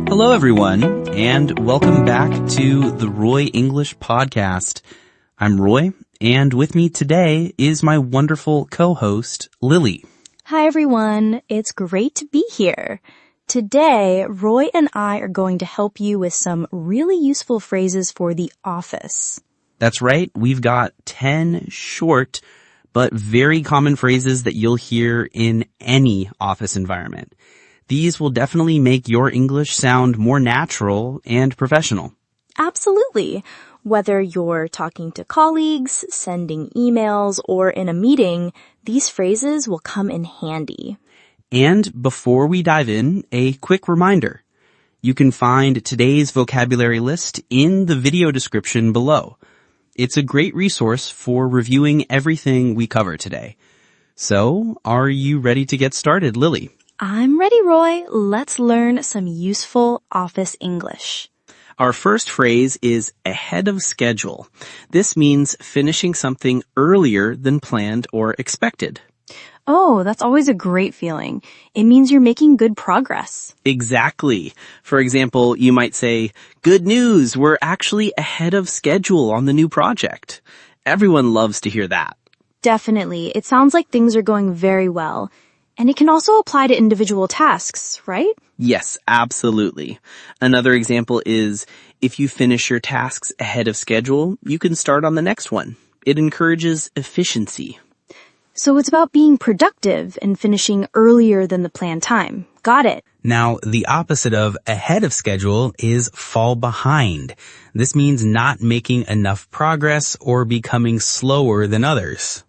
Hello, everyone, and welcome back to the Roy English Podcast. I'm Roy, and with me today is my wonderful co-host, Lily. Hi, everyone. It's great to be here. Today, Roy and I are going to help you with some really useful phrases for the office. That's right. We've got 10 short but very common phrases that you'll hear in any office environment. These will definitely make your English sound more natural and professional. Absolutely. Whether you're talking to colleagues, sending emails, or in a meeting, these phrases will come in handy. And before we dive in, a quick reminder. You can find today's vocabulary list in the video description below. It's a great resource for reviewing everything we cover today. So, are you ready to get started, Lily? I'm ready, Roy. Let's learn some useful office English. Our first phrase is ahead of schedule. This means finishing something earlier than planned or expected. Oh, that's always a great feeling. It means you're making good progress. Exactly. For example, you might say, "Good news, we're actually ahead of schedule on the new project." Everyone loves to hear that. Definitely. It sounds like things are going very well. And it can also apply to individual tasks, right? Yes, absolutely. Another example is, if you finish your tasks ahead of schedule, you can start on the next one. It encourages efficiency. So it's about being productive and finishing earlier than the planned time. Got it. Now, the opposite of ahead of schedule is fall behind. This means not making enough progress or becoming slower than others.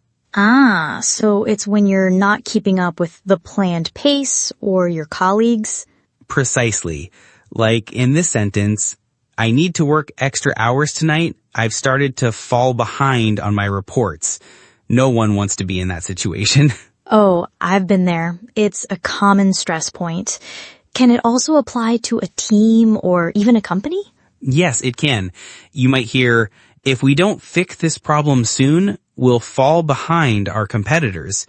So it's when you're not keeping up with the planned pace or your colleagues? Precisely. Like in this sentence, I need to work extra hours tonight. I've started to fall behind on my reports. No one wants to be in that situation. Oh, I've been there. It's a common stress point. Can it also apply to a team or even a company? Yes, it can. You might hear, if we don't fix this problem soon, we'll fall behind our competitors.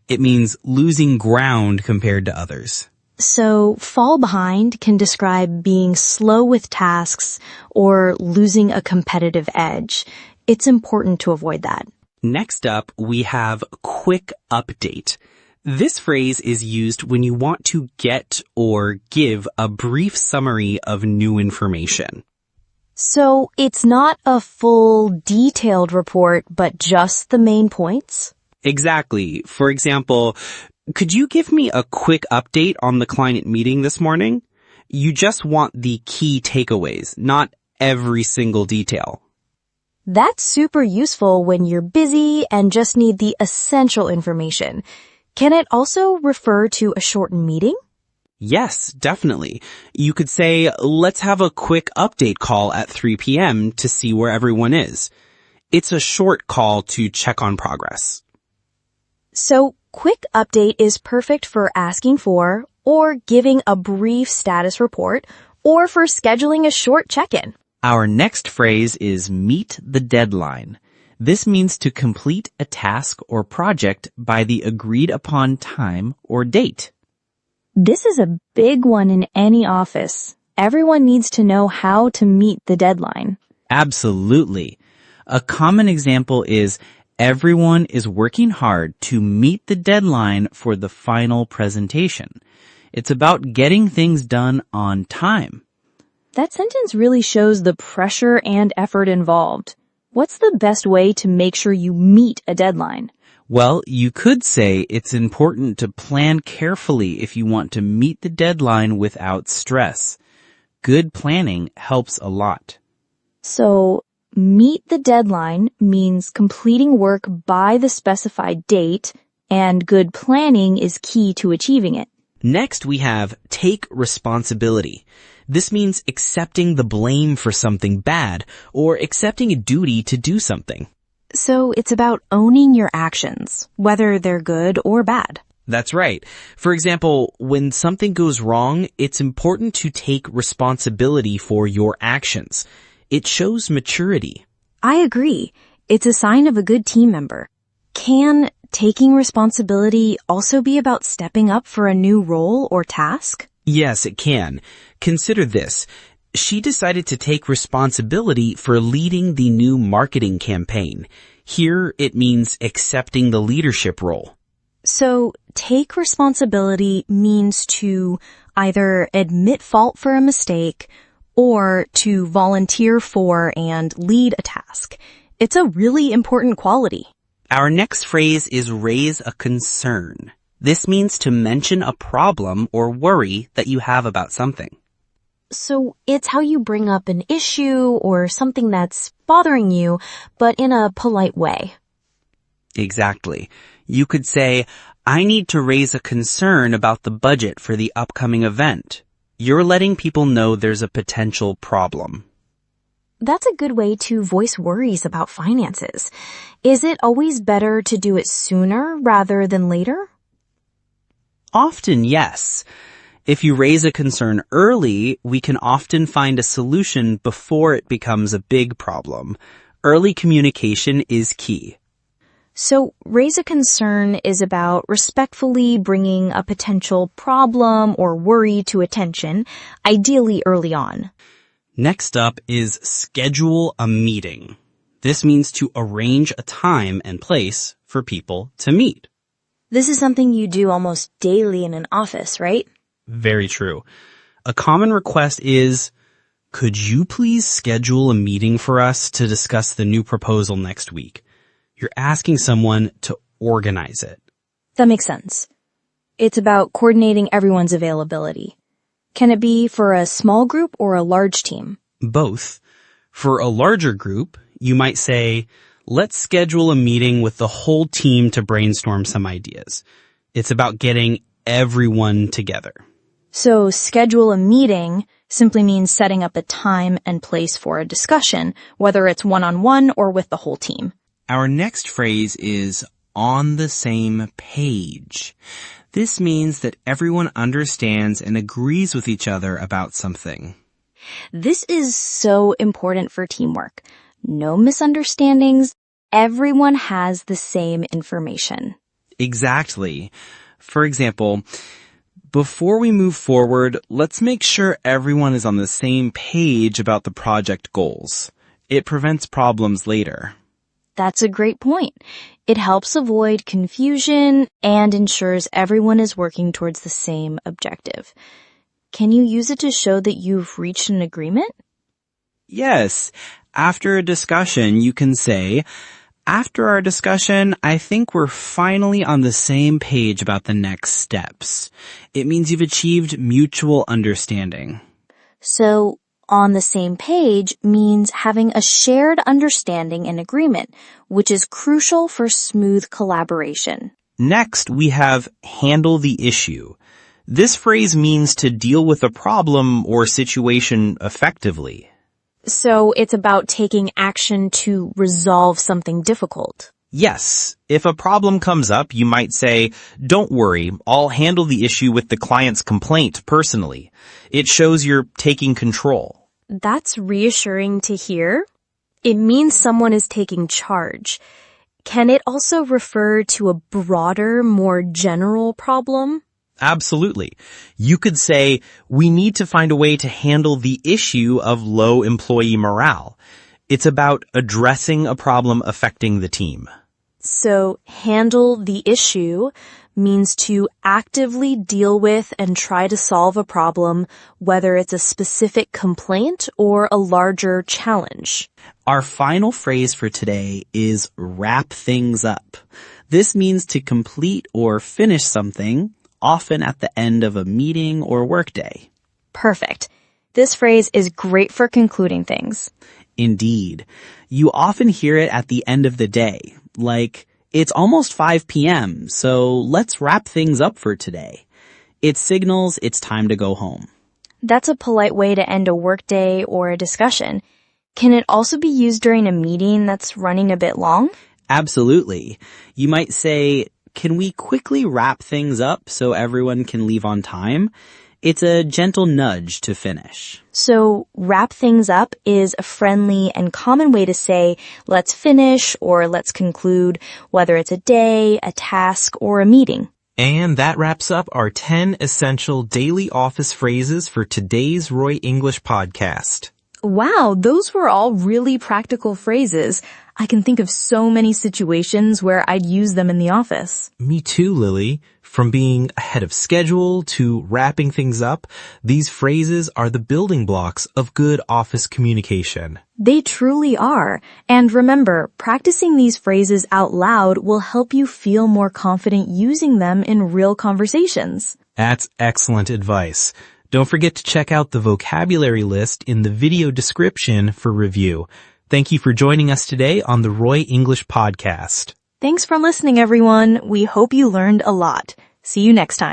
It means losing ground compared to others. So fall behind can describe being slow with tasks or losing a competitive edge. It's important to avoid that. Next up, we have quick update. This phrase is used when you want to get or give a brief summary of new information. So it's not a full, detailed report, but just the main points? Exactly. For example, could you give me a quick update on the client meeting this morning? You just want the key takeaways, not every single detail. That's super useful when you're busy and just need the essential information. Can it also refer to a shortened meeting? Yes, definitely. You could say, let's have a quick update call at 3 p.m. to see where everyone is. It's a short call to check on progress. So, quick update is perfect for asking for or giving a brief status report or for scheduling a short check-in. Our next phrase is meet the deadline. This means to complete a task or project by the agreed upon time or date. This is a big one in any office. Everyone needs to know how to meet the deadline. Absolutely. A common example is everyone is working hard to meet the deadline for the final presentation. It's about getting things done on time. That sentence really shows the pressure and effort involved. What's the best way to make sure you meet a deadline? Well, you could say it's important to plan carefully if you want to meet the deadline without stress. Good planning helps a lot. So, meet the deadline means completing work by the specified date, and good planning is key to achieving it. Next, we have take responsibility. This means accepting the blame for something bad or accepting a duty to do something. So it's about owning your actions, whether they're good or bad. That's right. For example, when something goes wrong, it's important to take responsibility for your actions. It shows maturity. I agree. It's a sign of a good team member. Can taking responsibility also be about stepping up for a new role or task? Yes, it can. Consider this. She decided to take responsibility for leading the new marketing campaign. Here, it means accepting the leadership role. So, take responsibility means to either admit fault for a mistake or to volunteer for and lead a task. It's a really important quality. Our next phrase is raise a concern. This means to mention a problem or worry that you have about something. So it's how you bring up an issue or something that's bothering you, but in a polite way. Exactly. You could say, I need to raise a concern about the budget for the upcoming event. You're letting people know there's a potential problem. That's a good way to voice worries about finances. Is it always better to do it sooner rather than later? Often, yes. If you raise a concern early, we can often find a solution before it becomes a big problem. Early communication is key. So, raise a concern is about respectfully bringing a potential problem or worry to attention, ideally early on. Next up is schedule a meeting. This means to arrange a time and place for people to meet. This is something you do almost daily in an office, right? Very true. A common request is, could you please schedule a meeting for us to discuss the new proposal next week? You're asking someone to organize it. That makes sense. It's about coordinating everyone's availability. Can it be for a small group or a large team? Both. For a larger group, you might say, let's schedule a meeting with the whole team to brainstorm some ideas. It's about getting everyone together. So schedule a meeting simply means setting up a time and place for a discussion, whether it's one-on-one or with the whole team. Our next phrase is on the same page. This means that everyone understands and agrees with each other about something. This is so important for teamwork. No misunderstandings. Everyone has the same information. Exactly. For example, before we move forward, let's make sure everyone is on the same page about the project goals. It prevents problems later. That's a great point. It helps avoid confusion and ensures everyone is working towards the same objective. Can you use it to show that you've reached an agreement? Yes. After a discussion, you can say, after our discussion, I think we're finally on the same page about the next steps. It means you've achieved mutual understanding. So, on the same page means having a shared understanding and agreement, which is crucial for smooth collaboration. Next, we have handle the issue. This phrase means to deal with a problem or situation effectively. So it's about taking action to resolve something difficult. Yes. If a problem comes up, you might say, don't worry, I'll handle the issue with the client's complaint personally. It shows you're taking control. That's reassuring to hear. It means someone is taking charge. Can it also refer to a broader, more general problem? Absolutely. You could say, we need to find a way to handle the issue of low employee morale. It's about addressing a problem affecting the team. So, handle the issue means to actively deal with and try to solve a problem, whether it's a specific complaint or a larger challenge. Our final phrase for today is wrap things up. This means to complete or finish something, often at the end of a meeting or workday. Perfect. This phrase is great for concluding things. Indeed. You often hear it at the end of the day, like, it's almost 5 p.m., so let's wrap things up for today. It signals it's time to go home. That's a polite way to end a workday or a discussion. Can it also be used during a meeting that's running a bit long? Absolutely. You might say, can we quickly wrap things up so everyone can leave on time? It's a gentle nudge to finish. So, wrap things up is a friendly and common way to say, let's finish or let's conclude, whether it's a day, a task, or a meeting. And that wraps up our 10 essential daily office phrases for today's Roy English podcast. Wow, those were all really practical phrases. I can think of so many situations where I'd use them in the office. Me too, Lily. From being ahead of schedule to wrapping things up, these phrases are the building blocks of good office communication. They truly are. And remember, practicing these phrases out loud will help you feel more confident using them in real conversations. That's excellent advice. Don't forget to check out the vocabulary list in the video description for review. Thank you for joining us today on the Roy English Podcast. Thanks for listening, everyone. We hope you learned a lot. See you next time.